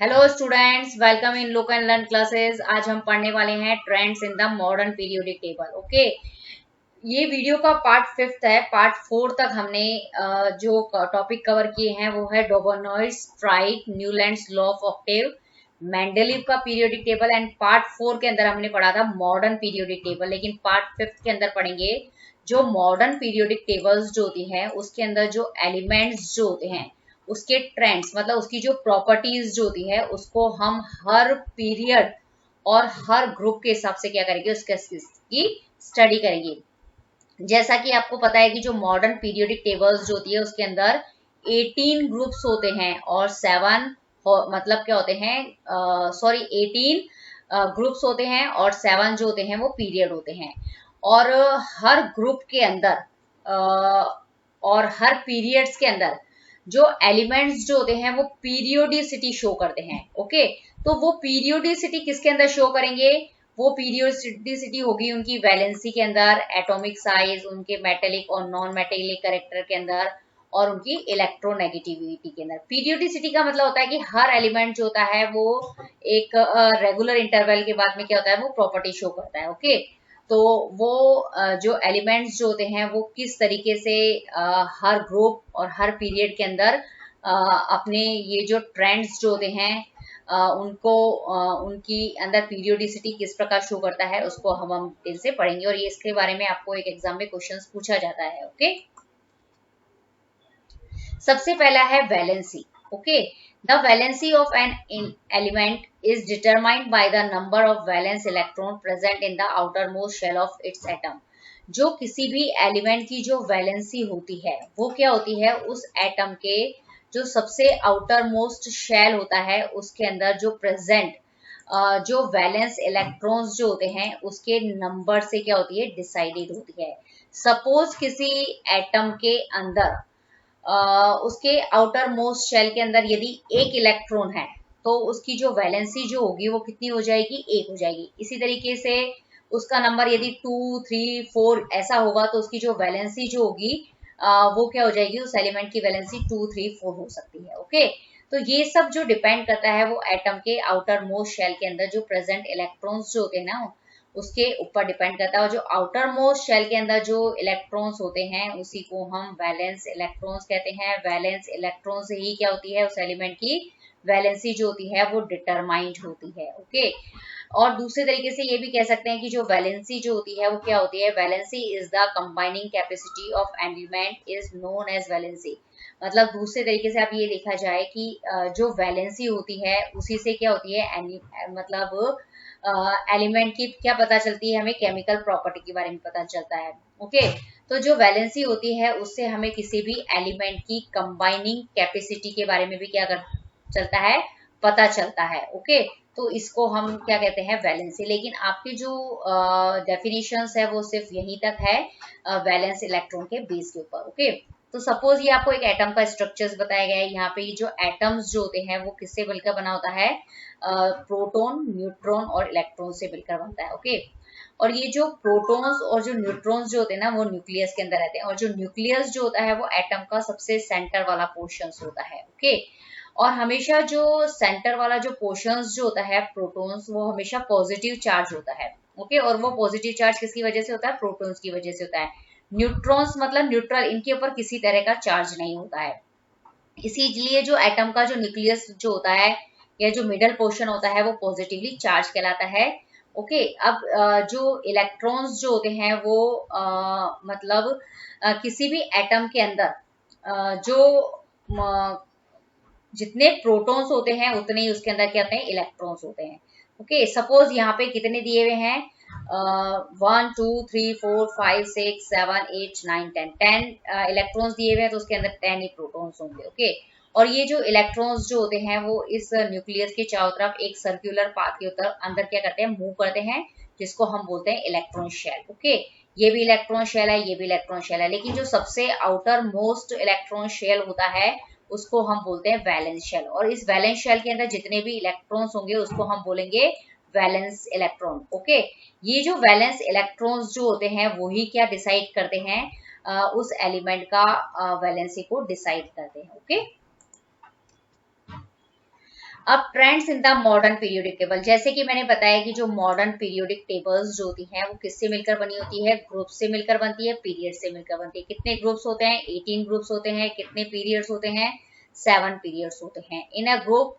Hello students, welcome in look and learn classes. आज हम पढ़ने वाले हैं trends in the modern periodic table. Okay, ये वीडियो का पार्ट 5 है। पार्ट 4 तक हमने जो टॉपिक कवर किए हैं वो है डोबरनॉइस, फ्राइट, Newlands law of octave, Mendeleev का पीरियोडिक टेबल। एंड पार्ट 4 के अंदर हमने पढ़ा था मॉडर्न पीरियोडिक टेबल। लेकिन पार्ट 5 के अंदर पढ़ेंगे जो मॉडर्न पीरियोडिक टेबल्स जो होती हैं उसके अंदर जो एलिमेंट्स जो होते हैं उसके ट्रेंड्स, मतलब उसकी जो प्रॉपर्टीज जो होती है उसको हम हर पीरियड और हर ग्रुप के हिसाब से क्या करेंगे, उसकी स्टडी करेंगे। जैसा कि आपको पता है कि जो मॉडर्न पीरियोडिक टेबल्स जो होती है उसके अंदर 18 ग्रुप्स होते हैं और 7 मतलब क्या होते हैं, सॉरी 18 ग्रुप्स होते हैं और 7 जो होते हैं वो पीरियड होते हैं। और हर ग्रुप के अंदर और हर पीरियड्स के अंदर जो एलिमेंट्स जो होते हैं वो पीरियोडिसिटी शो करते हैं। ओके, तो वो पीरियोडिसिटी किसके अंदर शो करेंगे? वो पीरियोडिसिटी होगी उनकी वैलेंसी के अंदर, एटॉमिक साइज, उनके मेटेलिक और नॉन मेटेलिक कैरेक्टर के अंदर और उनकी इलेक्ट्रोनेगेटिविटी के अंदर। पीरियोडिसिटी का मतलब होता है कि हर एलिमेंट जो होता है वो एक रेगुलर इंटरवल के बाद में क्या होता है, वो प्रॉपर्टी शो करता है। ओके, तो वो जो एलिमेंट्स जो होते हैं वो किस तरीके से हर ग्रुप और हर पीरियड के अंदर अपने ये जो ट्रेंड्स जो होते हैं उनको उनकी अंदर पीरियोडिसिटी किस प्रकार शो करता है उसको हम डिटेल से पढ़ेंगे। और ये इसके बारे में आपको एक एग्जाम में क्वेश्चंस पूछा जाता है। ओके, सबसे पहला है valency. Okay, the valency of an element is determined by the number of valence electron present in the outer most shell of its atom. जो किसी भी एलिमेंट की जो वैलेंसी होती है वो क्या होती है, उस एटम के जो सबसे आउटर मोस्ट शेल होता है उसके अंदर जो प्रेजेंट जो वैलेंस इलेक्ट्रॉन्स जो होते हैं उसके नंबर से क्या होती है, डिसाइडेड होती है। सपोज किसी एटम के अंदर उसके आउटर मोस्ट शेल के अंदर यदि एक इलेक्ट्रॉन है तो उसकी जो वैलेंसी जो होगी वो कितनी हो जाएगी, एक हो जाएगी। इसी तरीके से उसका नंबर यदि 2, 3, 4 ऐसा होगा तो उसकी जो वैलेंसी जो होगी वो क्या हो जाएगी, उस एलिमेंट की वैलेंसी 2, 3, 4 हो सकती है। ओके, तो ये सब जो डिपेंड करता है वो एटम के आउटर मोस्ट शेल के अंदर जो प्रेजेंट इलेक्ट्रॉन्स जो होते हैं ना उसके ऊपर डिपेंड करता है। और जो आउटर मोस्ट शेल के अंदर जो इलेक्ट्रॉन्स होते हैं उसी को हम वैलेंस इलेक्ट्रॉन्स कहते हैं। वैलेंस इलेक्ट्रॉन से ही क्या होती है, उस एलिमेंट की वैलेंसी जो होती है वो डिटरमाइंड होती है। ओके, और दूसरे तरीके से ये भी कह सकते हैं कि जो वैलेंसी जो होती है वो क्या होती है, valency is the combining capacity of element is known as valency. मतलब दूसरे तरीके से आप ये देखा जाए कि जो वैलेंसी होती है उसी से क्या होती है, मतलब एलिमेंट की क्या पता चलती है, हमें केमिकल प्रॉपर्टी के बारे में पता चलता है। ओके, तो जो वैलेंसी होती है उससे हमें किसी भी एलिमेंट की कंबाइनिंग कैपेसिटी के बारे में भी क्या कर चलता है, पता चलता है। ओके, तो इसको हम क्या कहते हैं, वैलेंसी। लेकिन आपकी जो डेफिनेशंस है वो सिर्फ यहीं तक है, वैलेंस इलेक्ट्रॉन के बेस के ऊपर। ओके, तो सपोज ये आपको एक एटम का स्ट्रक्चर्स बताया गया है। यहाँ पे ये जो एटम्स जो होते हैं वो किससे मिलकर बना होता है, प्रोटॉन, न्यूट्रॉन और इलेक्ट्रॉन से मिलकर बनता है। ओके, और ये जो प्रोटॉन्स और जो न्यूट्रॉन्स जो होते हैं ना वो न्यूक्लियस के अंदर रहते हैं। और जो न्यूक्लियस जो होता है वो एटम का सबसे सेंटर वाला पोर्शन होता है। ओके, और हमेशा जो सेंटर वाला जो पोर्शंस जो होता है प्रोटॉन्स, वो हमेशा पॉजिटिव चार्ज होता है। ओके, और वो पॉजिटिव चार्ज किसकी वजह से होता है, प्रोटॉन्स की वजह से होता है। न्यूट्रॉन्स मतलब न्यूट्रल, इनके ऊपर किसी तरह का चार्ज नहीं होता है। इसीलिए जो एटम का जो न्यूक्लियस जो होता है या जो मिडल पोर्शन होता है वो पॉजिटिवली चार्ज कहलाता है। ओके, अब जो इलेक्ट्रॉन्स जो होते हैं वो मतलब किसी भी एटम के अंदर जो जितने प्रोटॉन्स होते हैं उतने ही उसके अंदर क्या होते हैं, इलेक्ट्रॉन्स होते हैं। ओके, सपोज यहाँ पे कितने दिए हुए हैं, 1, 2, 3, 4, 5, 6, 7, 8, 9, 10 इलेक्ट्रॉन्स दिए हुए हैं तो उसके अंदर 10 ही प्रोटॉन्स होंगे। ओके, और ये जो इलेक्ट्रॉन्स जो होते हैं वो इस न्यूक्लियस के चारों तरफ एक सर्कुलर पाथ के अंदर क्या करते हैं, मूव करते हैं, जिसको हम बोलते हैं इलेक्ट्रॉन शेल। ओके, ये भी इलेक्ट्रॉन शेल है, ये भी इलेक्ट्रॉन शेल है, लेकिन जो सबसे आउटर मोस्ट इलेक्ट्रॉन शेल होता है उसको हम बोलते हैं वैलेंस शेल। और इस वैलेंस शेल के अंदर जितने भी इलेक्ट्रॉन्स होंगे उसको हम बोलेंगे वैलेंस इलेक्ट्रॉन। ओके, ये जो वैलेंस इलेक्ट्रॉन्स जो होते हैं वही क्या डिसाइड करते हैं, उस एलिमेंट का वैलेंसी को डिसाइड करते हैं। ओके, अब trends in the modern periodic table, जैसे कि मैंने बताया कि जो मॉडर्न पीरियोडिक टेबल्स जो होती हैं वो किससे मिलकर बनी होती है, ग्रुप से मिलकर बनती है, पीरियड से मिलकर बनती है। कितने ग्रुप्स होते हैं, 18 ग्रुप्स होते हैं। कितने पीरियड्स होते हैं, 7 पीरियड्स होते हैं। In a group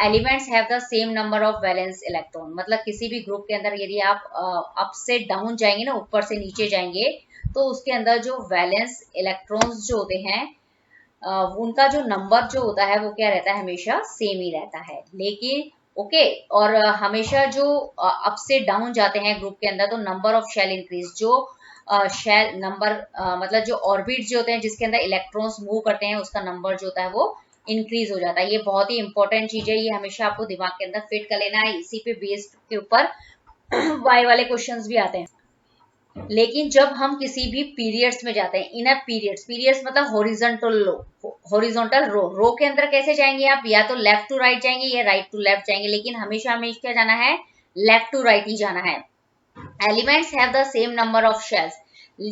elements have the same number of valence electron, मतलब किसी भी ग्रुप के अंदर यदि आप अप से डाउन जाएंगे ना, ऊपर से नीचे जाएंगे, तो उसके अंदर जो वैलेंस इलेक्ट्रॉन्स जो होते हैं उनका जो नंबर जो होता है वो क्या रहता है, हमेशा सेम ही रहता है। लेकिन ओके, और हमेशा जो अप से डाउन जाते हैं ग्रुप के अंदर, तो नंबर ऑफ शेल इंक्रीज, जो शेल नंबर मतलब जो ऑर्बिट जो होते हैं जिसके अंदर इलेक्ट्रॉन्स मूव करते हैं, उसका नंबर जो होता है वो इंक्रीज हो जाता है। ये बहुत ही इंपॉर्टेंट चीज है, ये हमेशा आपको दिमाग के अंदर फिट कर लेना है। इसी पे बेस्ड के ऊपर वाई वाले क्वेश्चंस भी आते हैं। लेकिन जब हम किसी भी पीरियड्स में जाते हैं, इन अ पीरियड्स, पीरियड्स मतलब हॉरिजॉन्टल रो, हॉरिजॉन्टल रो, रो के अंदर कैसे जाएंगे आप, या तो लेफ्ट टू राइट जाएंगे या राइट टू लेफ्ट जाएंगे, लेकिन हमेशा हमें क्या जाना है, लेफ्ट टू राइट ही जाना है। Elements have the same number of shells,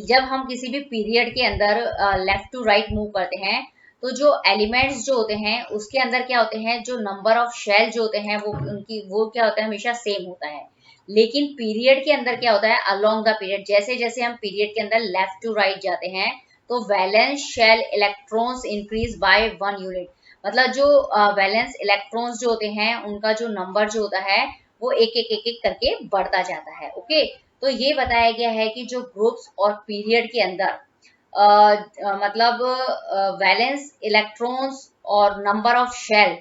जब हम किसी भी पीरियड के अंदर लेफ्ट टू राइट मूव करते हैं, तो जो एलिमेंट्स जो होते हैं उसके अंदर क्या होते हैं, जो नंबर ऑफ शेल जो होते हैं वो क्या होता है, हमेशा सेम होता है। लेकिन पीरियड के अंदर क्या होता है, अलोंग द पीरियड, जैसे जैसे हम पीरियड के अंदर लेफ्ट टू राइट जाते हैं, तो valence shell electrons increase by 1 unit, मतलब जो वैलेंस इलेक्ट्रॉन्स जो होते हैं उनका जो नंबर जो होता है वो एक एक करके बढ़ता जाता है। ओके, तो ये बताया गया है कि जो ग्रुप्स और पीरियड के अंदर मतलब वैलेंस इलेक्ट्रॉन्स और नंबर ऑफ शेल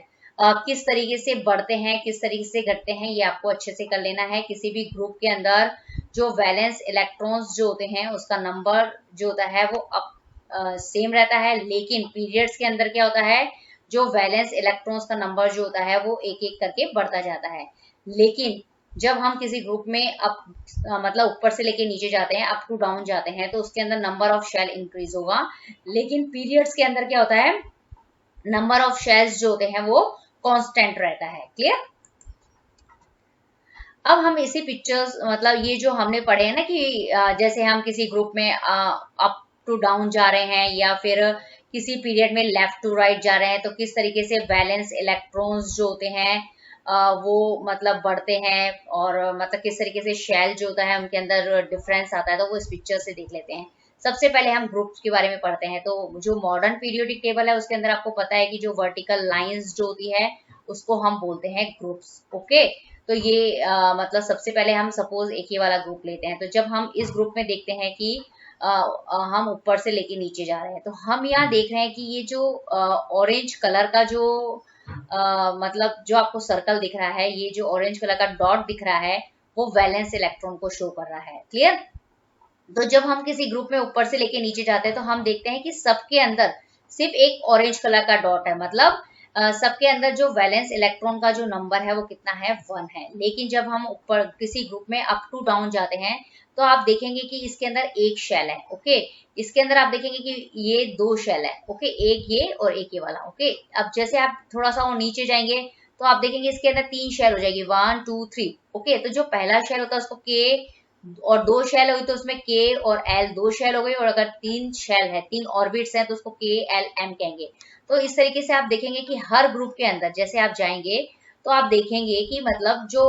किस तरीके से बढ़ते हैं, किस तरीके से घटते हैं, ये आपको अच्छे से कर लेना है। किसी भी ग्रुप के अंदर जो वैलेंस इलेक्ट्रॉन्स जो होते हैं उसका नंबर जो होता है वो सेम रहता है, लेकिन पीरियड्स के अंदर क्या होता है, जो वैलेंस इलेक्ट्रॉन्स का नंबर जो होता है वो एक एक करके बढ़ता जाता है। लेकिन जब हम किसी ग्रुप में अप मतलब ऊपर से लेके नीचे जाते हैं, अप टू डाउन जाते हैं, तो उसके अंदर नंबर ऑफ शेल इंक्रीज होगा। लेकिन पीरियड्स के अंदर क्या होता है, नंबर ऑफ शेल्स जो होते हैं वो कांस्टेंट रहता है। क्लियर। अब हम इसी पिक्चर्स मतलब ये जो हमने पढ़े हैं ना कि जैसे हम किसी ग्रुप में अप टू डाउन जा रहे हैं या फिर किसी पीरियड में लेफ्ट टू राइट जा रहे हैं, तो किस तरीके से वैलेंस इलेक्ट्रॉन्स जो होते हैं वो मतलब बढ़ते हैं, और मतलब किस तरीके से शेल जो होता है उनके अंदर डिफरेंस आता है, तो वो इस पिक्चर से देख लेते हैं। सबसे पहले हम ग्रुप्स के बारे में पढ़ते हैं। तो जो मॉडर्न पीरियोडिक टेबल है उसके अंदर आपको पता है कि जो वर्टिकल लाइंस जो होती है उसको हम बोलते हैं ग्रुप्स। ओके, तो ये मतलब सबसे पहले हम सपोज एक ही वाला ग्रुप लेते हैं। तो जब हम इस ग्रुप में देखते हैं कि हम ऊपर से लेके नीचे जा रहे हैं, तो हम यहाँ देख रहे हैं कि ये जो ऑरेंज कलर का जो मतलब जो आपको सर्कल दिख रहा है, ये जो ऑरेंज कलर का डॉट दिख रहा है वो वैलेंस इलेक्ट्रॉन को शो कर रहा है। क्लियर। तो जब हम किसी ग्रुप में ऊपर से लेके नीचे जाते हैं तो हम देखते हैं कि सबके अंदर सिर्फ एक ऑरेंज कलर का डॉट है, मतलब सबके अंदर जो वैलेंस इलेक्ट्रॉन का जो नंबर है वो कितना है, 1 है। लेकिन जब हम ऊपर किसी ग्रुप में अप टू डाउन जाते हैं तो आप देखेंगे कि इसके अंदर एक शेल है। ओके, इसके अंदर आप देखेंगे कि ये 2 शेल है। ओके, एक ये और एक ये वाला। ओके, अब जैसे आप थोड़ा सा और नीचे जाएंगे तो आप देखेंगे इसके अंदर 3 शेल हो जाएगी, 1 2 3। ओके, तो जो पहला शेल होता है उसको के, और 2 शेल हुई तो उसमें के और एल 2 शेल हो गई, और अगर 3 शेल है, 3 ऑर्बिट्स हैं तो उसको के एल एम कहेंगे। तो इस तरीके से आप देखेंगे कि हर ग्रुप के अंदर जैसे आप जाएंगे तो आप देखेंगे कि मतलब जो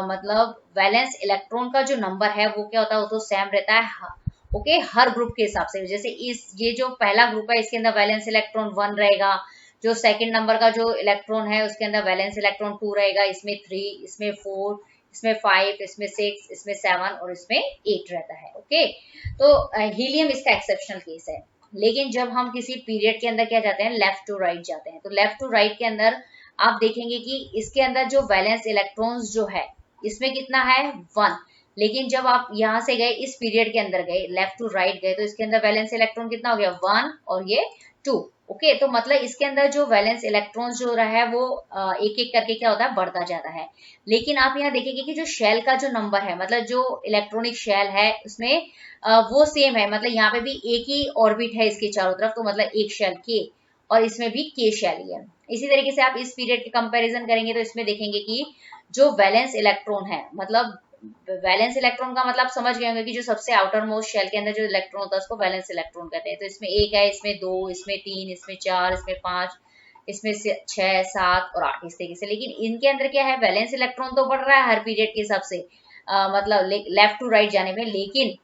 मतलब वैलेंस इलेक्ट्रॉन का जो नंबर है वो क्या होता है, वो तो सेम रहता है। ओके, हर ग्रुप के हिसाब से। जैसे ये जो पहला ग्रुप है इसके अंदर वैलेंस इलेक्ट्रॉन 1 रहेगा, जो सेकंड नंबर का जो इलेक्ट्रॉन है उसके अंदर वैलेंस इलेक्ट्रॉन 2 रहेगा, इसमें 3, इसमें 4, इसमें 5, इसमें 6, इसमें 7 और इसमें 8 रहता है। ओके, तो हीलियम इसका एक्सेप्शनल केस है। लेकिन जब हम किसी पीरियड के अंदर क्या जाते हैं, लेफ्ट टू राइट जाते हैं, तो लेफ्ट टू राइट के अंदर आप देखेंगे कि इसके अंदर जो वैलेंस इलेक्ट्रॉन्स जो है इसमें कितना है, 1। लेकिन जब आप यहाँ से गए इस पीरियड के अंदर गए, लेफ्ट टू राइट गए, तो इसके अंदर वैलेंस इलेक्ट्रॉन कितना हो गया, 1 और ये 2। ओके, तो मतलब इसके अंदर जो वैलेंस इलेक्ट्रॉन्स जो रहा है वो एक एक करके क्या होता है, बढ़ता जाता है। लेकिन आप यहाँ देखेंगे कि जो शेल का जो नंबर है, मतलब जो इलेक्ट्रॉनिक शेल है उसमें वो सेम है, मतलब यहाँ पे भी एक ही ऑर्बिट है इसके चारों तरफ, तो मतलब एक शेल के, और इसमें भी के शेल ही है। इसी तरीके से आप इस पीरियड के कंपैरिजन करेंगे तो इसमें देखेंगे कि जो वैलेंस इलेक्ट्रॉन है, मतलब वैलेंस इलेक्ट्रॉन का मतलब समझ गए होंगे कि जो सबसे आउटर मोस्ट शेल के अंदर जो इलेक्ट्रॉन होता है उसको वैलेंस इलेक्ट्रॉन कहते हैं। तो इसमें 1 है, इसमें 2, इसमें 3, इसमें 4, इसमें 5, इसमें से 6, 7 और 8 इस तरीके से। लेकिन इनके अंदर क्या है, वैलेंस इलेक्ट्रॉन तो बढ़ रहा है हर पीरियड के हिसाब से, मतलब लेफ्ट टू राइट जाने में, लेकिन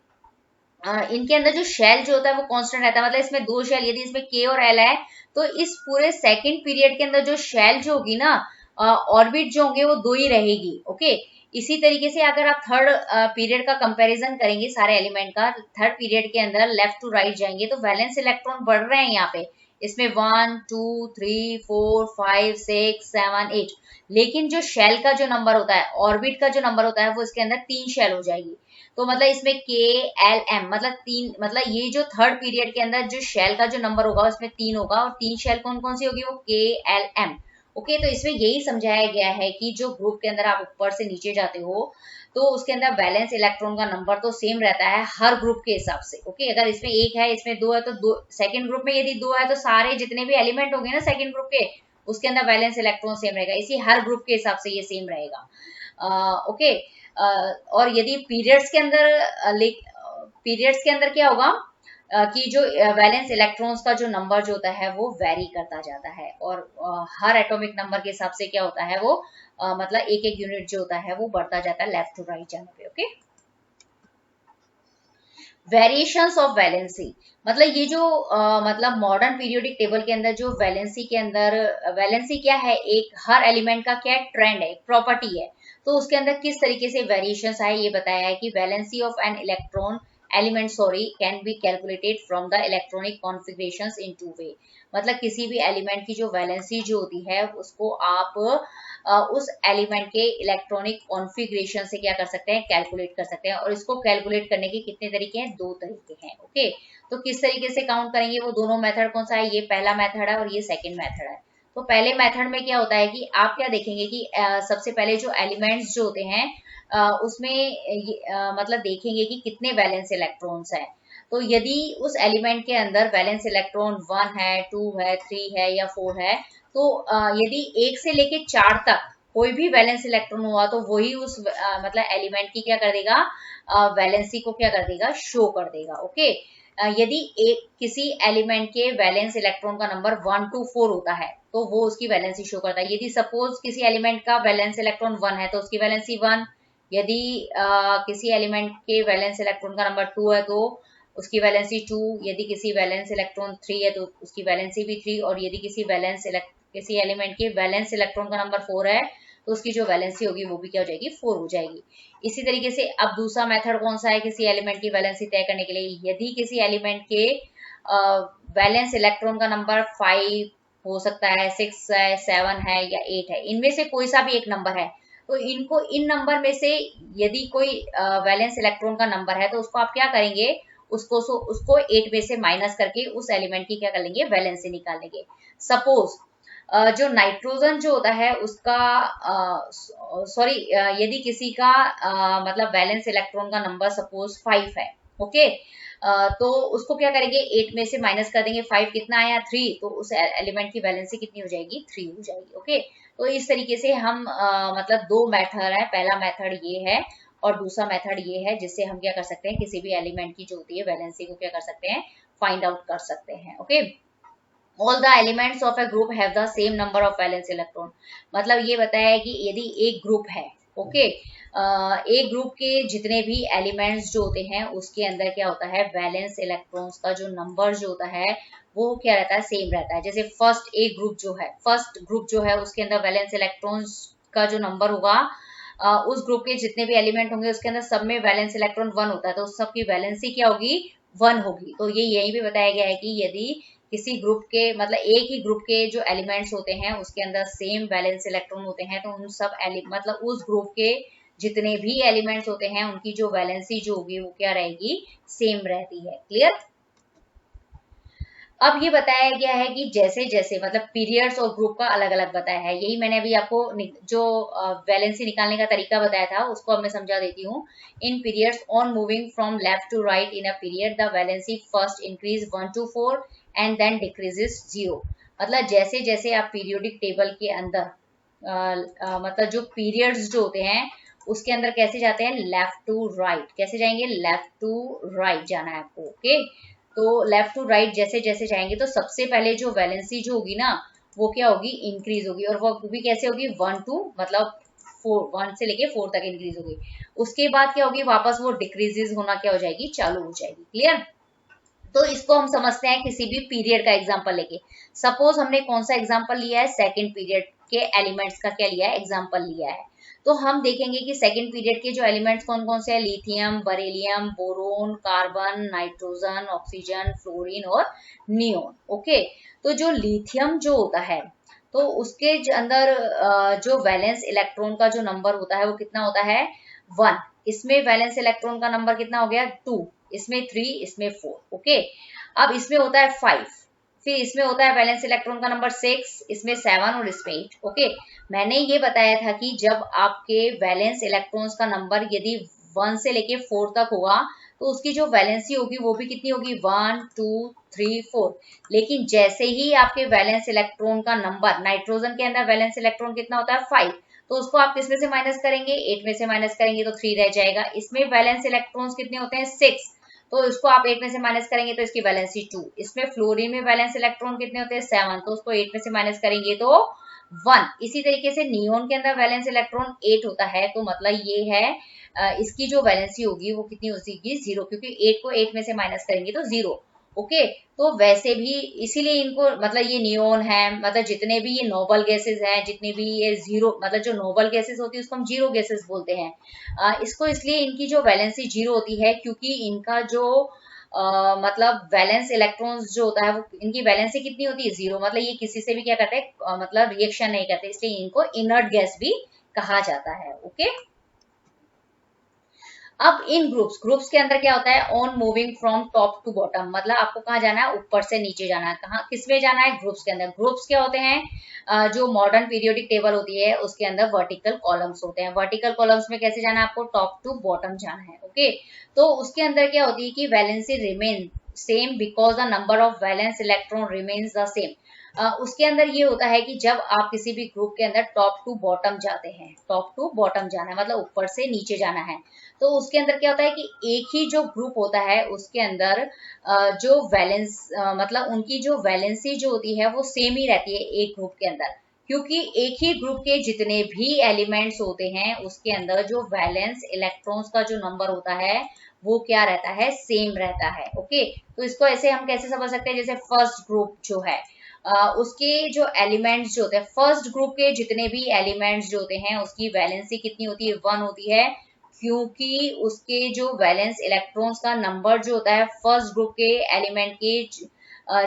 इनके अंदर जो शेल जो होता है वो कांस्टेंट रहता है। मतलब इसमें दो शेल, यदि इसमें के और एल है तो इस पूरे सेकंड पीरियड के अंदर जो शेल जो होगी ना, ऑर्बिट जो होंगे वो दो ही रहेगी। ओके, इसी तरीके से अगर आप थर्ड पीरियड का कंपैरिजन करेंगे सारे एलिमेंट का, थर्ड पीरियड के अंदर लेफ्ट टू राइट जाएंगे तो वैलेंस इलेक्ट्रॉन बढ़ रहे हैं यहाँ पे, इसमें 1 2 3 4 5 6 7 8, लेकिन जो शेल का जो नंबर होता है, ऑर्बिट का जो नंबर होता है, वो इसके अंदर 3 शेल हो जाएगी। तो मतलब इसमें के एल एम मतलब 3, मतलब ये जो थर्ड पीरियड के अंदर जो शेल का जो नंबर होगा उसमें 3 होगा, और 3 शेल कौन कौन सी होगी, वो के एल एम। ओके, तो इसमें यही समझाया गया है कि जो ग्रुप के अंदर आप ऊपर से नीचे जाते हो तो उसके अंदर वैलेंस इलेक्ट्रॉन का नंबर तो सेम रहता है हर ग्रुप के हिसाब से। ओके, अगर इसमें एक है, इसमें दो है, तो दो, सेकंड ग्रुप में यदि दो है तो सारे जितने भी एलिमेंट होंगे ना सेकंड ग्रुप के, उसके अंदर वैलेंस इलेक्ट्रॉन सेम रहेगा। इसी हर ग्रुप के हिसाब से ये सेम रहेगा। ओके, और यदि पीरियड्स के अंदर क्या होगा, कि जो वैलेंस इलेक्ट्रॉन्स का जो नंबर जो होता है वो वेरी करता जाता है, और हर एटॉमिक नंबर के हिसाब से क्या होता है वो, मतलब एक एक यूनिट जो होता है वो बढ़ता जाता है लेफ्ट टू राइट जाने पे। ओके, वेरिएशंस ऑफ वैलेंसी, मतलब ये जो मतलब मॉडर्न पीरियोडिक टेबल के अंदर जो वैलेंसी के अंदर, वैलेंसी क्या है, एक हर एलिमेंट का क्या ट्रेंड है, प्रॉपर्टी है, तो उसके अंदर किस तरीके से वेरिएशंस आए ये बताया है कि valency of an electron element can be calculated from the electronic configurations in two way. मतलब किसी भी एलिमेंट की जो वैलेंसी जो होती है उसको आप उस एलिमेंट के इलेक्ट्रॉनिक कॉन्फ़िगरेशन से क्या कर सकते हैं, कैलकुलेट कर सकते हैं। और इसको कैलकुलेट करने के कितने तरीके हैं, दो तरीके हैं। ओके, तो किस तरीके से काउंट करेंगे, वो दोनों मेथड कौन सा है, ये पहला मेथड है और ये सेकंड मेथड है। तो पहले मेथड में क्या होता है कि आप क्या देखेंगे कि सबसे पहले जो एलिमेंट्स जो होते हैं उसमें मतलब देखेंगे कि कितने वैलेंस इलेक्ट्रॉन्स हैं। तो यदि उस एलिमेंट के अंदर वैलेंस इलेक्ट्रॉन 1 है, 2 है, 3 है या 4 है, तो यदि 1 से लेके 4 तक कोई भी वैलेंस इलेक्ट्रॉन हुआ तो वही उस मतलब एलिमेंट की क्या कर देगा, वैलेंसी को क्या कर देगा, शो कर देगा। ओके, यदि एक किसी एलिमेंट के वैलेंस इलेक्ट्रॉन का नंबर 1 to 4 होता है तो वो उसकी वैलेंसी शो करता है। यदि सपोज किसी एलिमेंट का वैलेंस इलेक्ट्रॉन 1 है तो उसकी वैलेंसी 1, यदि किसी एलिमेंट के वैलेंस इलेक्ट्रॉन का नंबर 2 है तो उसकी वैलेंसी 2, यदि किसी वैलेंस इलेक्ट्रॉन 3 है तो उसकी वैलेंसी भी 3, और यदि किसी एलिमेंट के वैलेंस इलेक्ट्रॉन का नंबर 4 है तो उसकी जो वैलेंसी होगी वो भी क्या हो जाएगी, 4 हो जाएगी। इसी तरीके से अब दूसरा मेथड कौन सा है किसी एलिमेंट की वैलेंसी तय करने के लिए, यदि किसी एलिमेंट के वैलेंस इलेक्ट्रॉन का नंबर 5 हो सकता है, 6 है, 7 है या 8 है, इनमें से कोई सा भी एक नंबर है, तो इनको इन नंबर में से यदि कोई वैलेंस इलेक्ट्रॉन का नंबर है तो उसको आप क्या करेंगे, उसको 8 में से माइनस करके उस एलिमेंट की क्या कर लेंगे, वैलेंसी निकाल लेंगे। सपोज जो नाइट्रोजन जो होता है उसका सॉरी यदि किसी का मतलब वैलेंस इलेक्ट्रॉन का नंबर सपोज 5 है। ओके, तो उसको क्या करेंगे, 8 में से माइनस कर देंगे, 5 कितना आया, 3, तो उस एलिमेंट की वैलेंसी कितनी हो जाएगी, 3 हो जाएगी। ओके, तो इस तरीके से हम मतलब दो मेथड है, पहला मेथड ये है और दूसरा मेथड ये है जिससे हम क्या कर सकते हैं, किसी भी एलिमेंट की जो होती है वैलेंसी को क्या कर सकते हैं, फाइंड आउट कर सकते हैं। Okay, all the elements of a group have the same number of valence electron, मतलब ये बताया है कि यदि एक ग्रुप है, ओके, एक ग्रुप के जितने भी एलिमेंट्स जो होते हैं उसके अंदर क्या होता है, वैलेंस इलेक्ट्रॉन्स का जो नंबर जो होता है वो क्या रहता है, सेम रहता है। जैसे फर्स्ट ग्रुप जो है उसके अंदर वैलेंस इलेक्ट्रॉन्स का जो नंबर होगा, उस ग्रुप के जितने भी एलिमेंट होंगे उसके अंदर सब में वैलेंस इलेक्ट्रॉन 1 होता है, तो सबकी वैलेंसी क्या होगी, 1 होगी। तो ये यही भी बताया गया है कि यदि किसी ग्रुप के मतलब एक ही ग्रुप के जो एलिमेंट्स होते हैं उसके अंदर सेम वैलेंस इलेक्ट्रॉन होते हैं तो उन सब मतलब उस ग्रुप के जितने भी एलिमेंट्स होते हैं उनकी जो वैलेंसी जो होगी वो क्या रहेगी, सेम रहती है। क्लियर। अब ये बताया गया है कि जैसे जैसे मतलब पीरियड्स और ग्रुप का अलग अलग बताया है, यही मैंने अभी आपको जो वैलेंसी निकालने का तरीका बताया था उसको अब मैं समझा देती हूँ। In periods on moving from left to right in a period the valency first increase 1 to 4 and then decreases 0। मतलब जैसे जैसे आप पीरियोडिक टेबल के अंदर मतलब जो पीरियड्स जो होते हैं उसके अंदर कैसे जाते हैं, लेफ्ट टू राइट, कैसे जाएंगे, लेफ्ट टू राइट जाना है आपको। ओके, तो लेफ्ट टू राइट जैसे जैसे जाएंगे तो सबसे पहले जो वैलेंसी जो होगी ना वो क्या होगी, इंक्रीज होगी। और वो भी कैसे होगी, 1 to मतलब 4, 1 से लेके 4 तक इंक्रीज होगी। उसके बाद क्या होगी, वापस वो डिक्रीजेस होना क्या हो जाएगी, चालू हो जाएगी। क्लियर। तो इसको हम समझते हैं किसी भी पीरियड का एग्जांपल लेके। सपोज हमने कौन सा एग्जांपल लिया है, सेकंड पीरियड के एलिमेंट्स का क्या लिया है, एग्जांपल लिया है। तो हम देखेंगे कि सेकंड पीरियड के जो एलिमेंट्स कौन कौन से हैं, lithium, beryllium, boron, carbon, nitrogen, oxygen, fluorine और नियोन। ओके। तो जो लिथियम जो होता है, तो उसके अंदर जो वैलेंस इलेक्ट्रॉन का जो नंबर होता है वो कितना होता है, 1। इसमें वैलेंस इलेक्ट्रॉन का नंबर कितना हो गया, 2। इसमें 3, इसमें 4। ओके। अब इसमें होता है 5, फिर इसमें होता है वैलेंस इलेक्ट्रॉन का नंबर 6, इसमें 7 और इसमें 8। ओके। मैंने ये बताया था कि जब आपके वैलेंस इलेक्ट्रॉन्स का नंबर यदि 1 से लेके 4 तक होगा तो उसकी जो वैलेंसी होगी वो भी कितनी होगी, 1 2 3 4। लेकिन जैसे ही आपके वैलेंस इलेक्ट्रॉन का नंबर, नाइट्रोजन के अंदर वैलेंस इलेक्ट्रॉन कितना होता है, 5, तो उसको आप किस में से माइनस करेंगे, 8 में से माइनस करेंगे तो 3 रह जाएगा। इसमें वैलेंस इलेक्ट्रॉन्स कितने होते हैं, 6, तो इसको आप 8 में से माइनस करेंगे तो इसकी वैलेंसी 2। इसमें फ्लोरीन में वैलेंस इलेक्ट्रॉन कितने होते हैं, 7, तो उसको 8 में से माइनस करेंगे तो 1। इसी तरीके से नियोन के अंदर वैलेंस इलेक्ट्रॉन 8 होता है, तो मतलब ये है इसकी जो वैलेंसी होगी वो कितनी होगी, 0, क्योंकि 8 को 8 में से माइनस करेंगे तो 0। ओके। तो वैसे भी इसीलिए इनको मतलब ये नियोन है, मतलब जितने भी ये नोबल गैसेस हैं, जितने भी ये जीरो, मतलब जो नोबल गैसेस होती है उसको हम जीरो गैसेस बोलते हैं। इसको इसलिए इनकी जो वैलेंसी 0 होती है क्योंकि इनका जो मतलब वैलेंस इलेक्ट्रॉन्स जो होता है वो, इनकी वैलेंसी कितनी होती है, 0। मतलब ये किसी से भी क्या करते हैं, मतलब रिएक्शन नहीं करते, इसलिए इनको इनर्ट गैस भी कहा जाता है। ओके। अब इन ग्रुप्स के अंदर क्या होता है, on moving from top to bottom, मतलब आपको कहाँ जाना है, ऊपर से नीचे जाना है। कहाँ, किसमें जाना है, ग्रुप्स के अंदर। ग्रुप्स क्या होते हैं, जो मॉडर्न पीरियोडिक टेबल होती है उसके अंदर वर्टिकल कॉलम्स होते हैं। वर्टिकल कॉलम्स में कैसे जाना है, आपको टॉप टू बॉटम जाना है। ओके। तो उसके अंदर क्या होती है कि valency remain same because the number of valence electron remains the same. उसके अंदर ये होता है कि जब आप किसी भी ग्रुप के अंदर टॉप टू बॉटम जाते हैं, टॉप टू बॉटम जाना है मतलब ऊपर से नीचे जाना है, तो उसके अंदर क्या होता है कि एक ही जो ग्रुप होता है उसके अंदर जो वैलेंस मतलब उनकी जो वैलेंसी जो होती है वो सेम ही रहती है एक ग्रुप के अंदर, क्योंकि एक ही ग्रुप के जितने भी एलिमेंट्स होते हैं उसके अंदर जो वैलेंस इलेक्ट्रॉन्स का जो नंबर होता है वो क्या रहता है, सेम रहता है। ओके। तो इसको ऐसे हम कैसे समझ सकते हैं, जैसे फर्स्ट ग्रुप जो है उसके जो एलिमेंट्स जो होते हैं, फर्स्ट ग्रुप के जितने भी एलिमेंट्स जो होते हैं उसकी वैलेंसी कितनी होती है, 1 होती है, क्योंकि उसके जो वैलेंस इलेक्ट्रॉन्स का नंबर जो होता है फर्स्ट ग्रुप के एलिमेंट के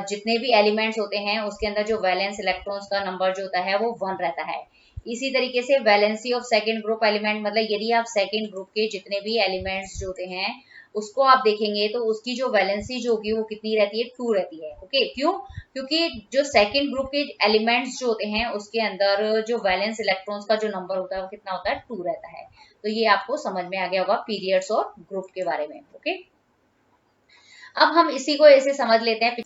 जितने भी एलिमेंट्स होते हैं उसके अंदर जो वैलेंस इलेक्ट्रॉन्स का नंबर जो होता है वो 1 रहता है। इसी तरीके से valency of second group element, मतलब यदि आप सेकंड ग्रुप के जितने भी एलिमेंट्स जो होते हैं उसको आप देखेंगे तो उसकी जो वैलेंसी जो होगी वो कितनी रहती है, 2 रहती है। ओके। क्यों, क्योंकि जो सेकंड ग्रुप के एलिमेंट्स जो होते हैं उसके अंदर जो वैलेंस इलेक्ट्रॉन्स का जो नंबर होता है वो कितना होता है, 2 रहता है। तो ये आपको समझ में आ गया होगा पीरियड्स और ग्रुप के बारे में। ओके। अब हम इसी को ऐसे समझ लेते हैं।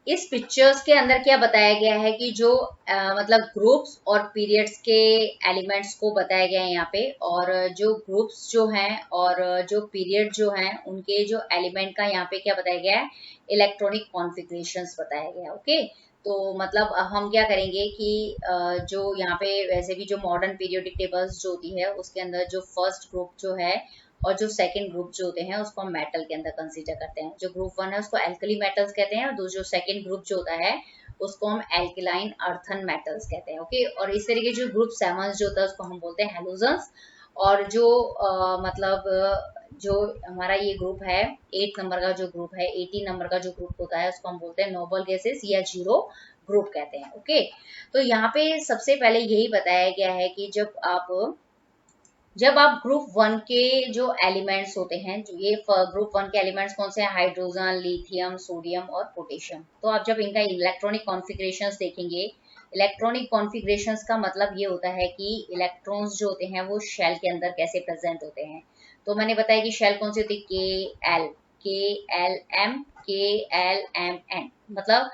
इस पिक्चर्स के अंदर क्या बताया गया है कि जो मतलब ग्रुप्स और पीरियड्स के एलिमेंट्स को बताया गया है यहाँ पे, और जो ग्रुप्स जो हैं और जो पीरियड जो हैं उनके जो एलिमेंट का यहाँ पे क्या बताया गया है, इलेक्ट्रॉनिक कॉन्फ़िगरेशंस बताया गया है। ओके। तो मतलब हम क्या करेंगे कि जो यहाँ पे वैसे भी जो मॉडर्न पीरियोडिक टेबल्स जो होती है उसके अंदर जो फर्स्ट ग्रुप जो है और जो सेकंड ग्रुप जो होते हैं उसको हम मेटल के अंदर कंसीडर करते हैं। जो ग्रुप 1 है उसको एल्कली मेटल्स कहते हैं, और जो सेकंड ग्रुप जो होता है उसको हम एल्कलाइन अर्थन मेटल्स कहते हैं। ओके। और इस तरीके जो ग्रुप 7 जो होता है उसको हम बोलते हैं हेलोजन्स। और जो मतलब जो हमारा ये ग्रुप है 8 नंबर का जो ग्रुप है, 18 नंबर का जो ग्रुप होता है उसको हम बोलते हैं नोबल गैसेस या जीरो ग्रुप कहते हैं। ओके। तो यहाँ पे सबसे पहले यही बताया गया है कि जब आप ग्रुप 1 के जो एलिमेंट्स होते हैं, जो ये ग्रुप 1 के एलिमेंट्स कौन से हैं, हाइड्रोजन, लिथियम, सोडियम और पोटेशियम। तो आप जब इनका इलेक्ट्रॉनिक कॉन्फ़िगरेशंस देखेंगे, इलेक्ट्रॉनिक कॉन्फ़िगरेशंस का मतलब ये होता है कि इलेक्ट्रॉन्स जो होते हैं वो शेल के अंदर कैसे प्रेजेंट होते हैं। तो मैंने बताया कि शेल कौन सी होती है, के एल एम, मतलब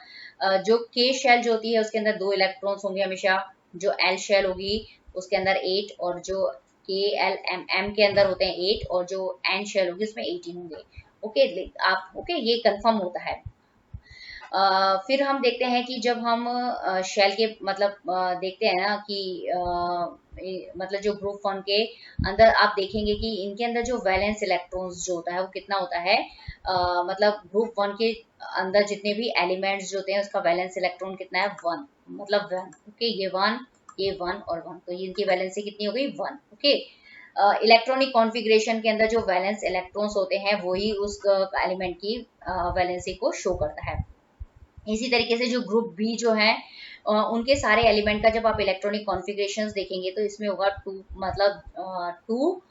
जो के शेल जो होती है उसके अंदर 2 इलेक्ट्रॉन्स होंगे हमेशा, जो एल शेल होगी उसके अंदर 8, और जो के एल एम के अंदर होते हैं 8, और जो एन शेल होगी उसमें 18 होंगे। ओके। आप ओके, ये कंफर्म होता है। फिर हम देखते हैं कि जब हम शेल के मतलब देखते हैं ना कि मतलब जो ग्रुप वन के अंदर आप देखेंगे कि इनके अंदर जो वैलेंस इलेक्ट्रॉन्स जो होता है वो कितना होता है, मतलब ग्रुप वन के अंदर जितने भी एलिमेंट्स जो होते हैं उसका वैलेंस इलेक्ट्रॉन कितना है, वन, मतलब वन। ओके, ये वन और वन, तो इनकी वैलेंसी कितनी हो गई, वन। ओके, इलेक्ट्रॉनिक कॉन्फ़िगरेशन के अंदर जो वैलेंस इलेक्ट्रॉन्स होते हैं वही उस एलिमेंट की वैलेंसी को शो करता है। इसी तरीके से जो ग्रुप बी जो है उनके सारे एलिमेंट का जब आप इलेक्ट्रॉनिक कॉन्फ़िगरेशंस देखेंगे तो इसमें होगा टू, मतलब टू,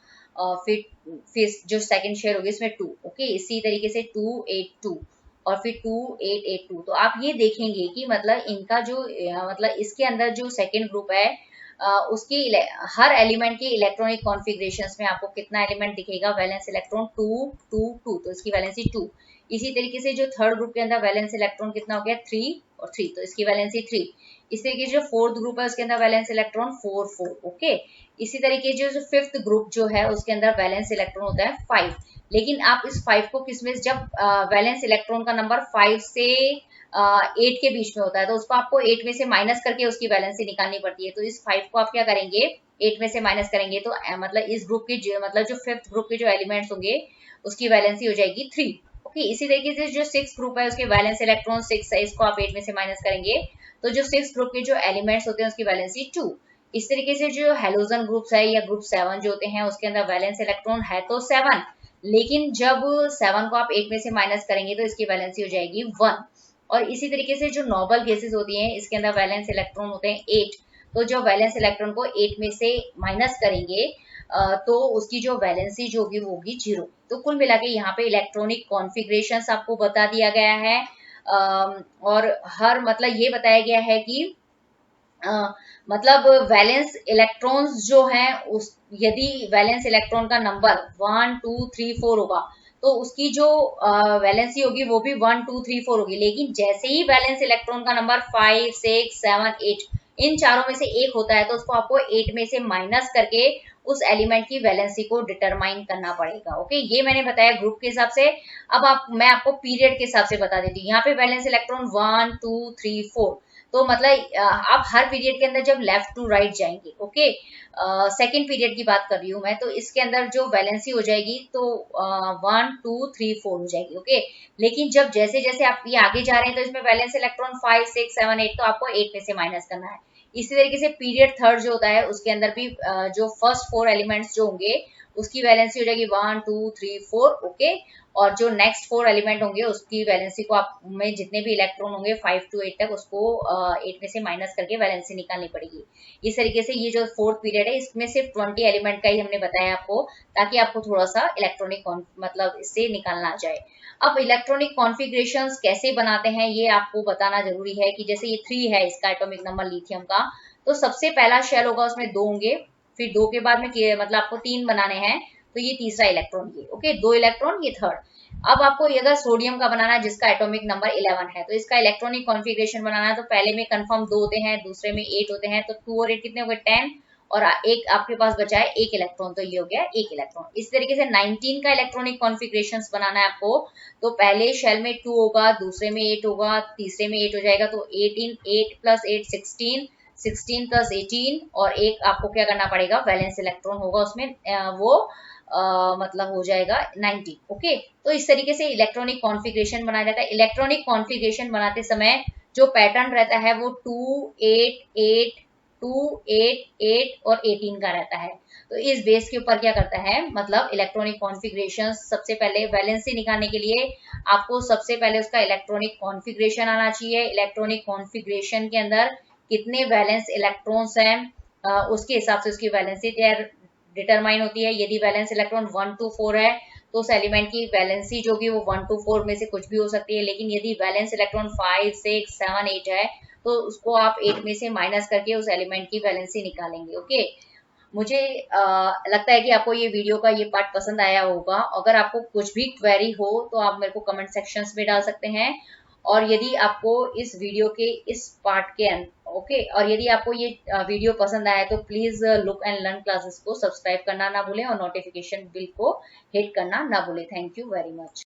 फिर जो सेकंड शेयर होगी इसमें टू। ओके, इसी तरीके से 2 8 2 और फिर 2 8 8 2। तो आप ये देखेंगे कि मतलब इनका जो मतलब इसके अंदर जो सेकंड ग्रुप है उसकी हर एलिमेंट की इलेक्ट्रॉनिक कॉन्फ़िगरेशंस में आपको कितना एलिमेंट दिखेगा, वैलेंस इलेक्ट्रॉन 2 2 2, तो इसकी वैलेंसी 2। इसी तरीके से जो थर्ड ग्रुप के अंदर वैलेंस इलेक्ट्रॉन कितना हो गया, 3 और 3, तो इसकी वैलेंसी 3। इस तरीके से जो फोर्थ ग्रुप है उसके अंदर वैलेंस इलेक्ट्रॉन 4 4। ओके, इसी तरीके जो फिफ्थ ग्रुप जो है उसके अंदर वैलेंस इलेक्ट्रॉन होता है 5। लेकिन आप इस 5 को किसमें, जब वैलेंस इलेक्ट्रॉन का नंबर 5 से 8 के बीच में होता है तो उसको आपको 8 में से माइनस करके उसकी वैलेंसी निकालनी पड़ती है। तो इस 5 को आप क्या करेंगे, 8 में से माइनस करेंगे तो मतलब इस ग्रुप की मतलब जो फिफ्थ ग्रुप के जो एलिमेंट्स होंगे उसकी वैलेंसी हो जाएगी 3। ओके, इसी तरीके से जो सिक्स ग्रुप है उसके वैलेंस इलेक्ट्रॉन 6 है, इसको आप 8 में से माइनस करेंगे तो जो सिक्स ग्रुप के जो एलिमेंट्स होते हैं उसकी वैलेंसी 2। इस तरीके से जो हेलोजन ग्रुप्स है या ग्रुप 7 जो होते हैं उसके अंदर वैलेंस इलेक्ट्रॉन है तो 7, लेकिन जब 7 को आप 8 में से माइनस करेंगे तो इसकी वैलेंसी हो जाएगी 1। और इसी तरीके से जो नोबल गैसेस होती हैं इसके अंदर वैलेंस इलेक्ट्रॉन होते हैं 8, तो जो वैलेंस इलेक्ट्रॉन को 8 में से माइनस करेंगे तो उसकी जो वैलेंसी जो होगी वो होगी 0। तो कुल मिला के यहाँ पे इलेक्ट्रॉनिक कॉन्फ़िगरेशंस आपको बता दिया गया है और हर मतलब ये बताया गया है कि मतलब वैलेंस इलेक्ट्रॉन्स जो हैं उस यदि वैलेंस इलेक्ट्रॉन का नंबर 1 2 3 4 होगा तो उसकी जो वैलेंसी होगी वो भी 1 2 3 4 होगी। लेकिन जैसे ही वैलेंस इलेक्ट्रॉन का नंबर 5 6 7 8 इन चारों में से एक होता है तो उसको आपको 8 में से माइनस करके उस एलिमेंट की वैलेंसी को डिटरमाइन करना पड़ेगा। ओके, ये मैंने बताया ग्रुप के हिसाब से। अब मैं आपको पीरियड के हिसाब से बता देती हूँ। यहाँ पे वैलेंस इलेक्ट्रॉन 1 2 3 4, तो मतलब आप हर पीरियड के अंदर जब लेफ्ट टू राइट जाएंगे, ओके, सेकेंड पीरियड की बात कर रही हूँ मैं, तो इसके अंदर जो वैलेंसी हो जाएगी तो 1 2 3 4 हो जाएगी। ओके, लेकिन जब जैसे जैसे आप ये आगे जा रहे हैं तो इसमें वैलेंस इलेक्ट्रॉन 5 6 7 8, तो आपको 8 में से माइनस करना है। इसी तरीके से पीरियड थर्ड जो होता है उसके अंदर भी जो फर्स्ट 4 एलिमेंट्स जो होंगे उसकी वैलेंसी हो जाएगी 1 2 3 4। ओके, और जो नेक्स्ट 4 एलिमेंट होंगे उसकी वैलेंसी को आप में जितने भी इलेक्ट्रॉन होंगे 5 to 8 तक उसको 8 में से माइनस करके वैलेंसी निकालनी पड़ेगी। इस तरीके से ये जो फोर्थ पीरियड है इसमें सिर्फ 20 एलिमेंट का ही हमने बताया आपको, ताकि आपको थोड़ा सा इलेक्ट्रॉनिक मतलब इससे निकालना आ जाए। अब इलेक्ट्रॉनिक कॉन्फ़िगरेशंस कैसे बनाते हैं ये आपको बताना जरूरी है कि जैसे ये 3 है इसका एटॉमिक नंबर लिथियम का, तो सबसे पहला शेल होगा उसमें 2 होंगे, फिर 2 के बाद में मतलब आपको 3 बनाने हैं तो ये तीसरा इलेक्ट्रॉन, ये ओके 2 इलेक्ट्रॉन, ये थर्ड। अब आपको अगर सोडियम का बनाना है जिसका एटॉमिक नंबर 11 है तो इसका इलेक्ट्रॉनिक कॉन्फ़िगरेशन बनाना है तो पहले में कंफर्म 2 होते हैं, दूसरे में 8 होते हैं, तो 2 और 8 कितने हो गए 10, और एक आपके पास बचा है एक इलेक्ट्रॉन, तो ये हो गया एक इलेक्ट्रॉन। इस तरीके से 19 का इलेक्ट्रॉनिक कॉन्फ़िगरेशंस बनाना है आपको, तो पहले शेल में 2 होगा, दूसरे में 8 होगा, तीसरे में 8 हो जाएगा, तो 18 8 प्लस 8 16 16 प्लस 18, और एक आपको क्या करना पड़ेगा वैलेंस इलेक्ट्रॉन होगा उसमें वो मतलब हो जाएगा 19। ओके, तो इस तरीके से इलेक्ट्रॉनिक कॉन्फ़िगरेशन बनाया जाता है। इलेक्ट्रॉनिक कॉन्फ़िगरेशन बनाते समय जो पैटर्न रहता है वो 2 8 8 2 8 8 और 18 का रहता है। तो इस बेस के ऊपर क्या करता है मतलब इलेक्ट्रॉनिक कॉन्फ़िगरेशन, सबसे पहले वैलेंसी निकालने के लिए आपको सबसे पहले उसका इलेक्ट्रॉनिक कॉन्फ़िगरेशन आना चाहिए। इलेक्ट्रॉनिक कॉन्फ़िगरेशन के अंदर कितने वैलेंस इलेक्ट्रॉन्स हैं उसके हिसाब से उसकी वैलेंसी डिटरमाइन होती है। यदि वैलेंस इलेक्ट्रॉन 1 to 4 है तो उस एलिमेंट की वैलेंसी जो कि वो 1 to 4 में से कुछ भी हो सकती है। लेकिन यदि वैलेंस इलेक्ट्रॉन 5 6 7 8 है तो उसको आप 8 में से माइनस करके उस एलिमेंट की वैलेंसी निकालेंगे। ओके, मुझे लगता है कि आपको ये वीडियो का ये पार्ट पसंद आया होगा। अगर आपको कुछ भी क्वेरी हो तो आप मेरे को कमेंट सेक्शंस में डाल सकते हैं, और यदि आपको इस वीडियो के इस पार्ट के ओके, और यदि आपको ये वीडियो पसंद आया तो please look and learn classes को सब्सक्राइब करना ना भूलें और नोटिफिकेशन बिल को हिट करना ना भूलें। Thank you very much.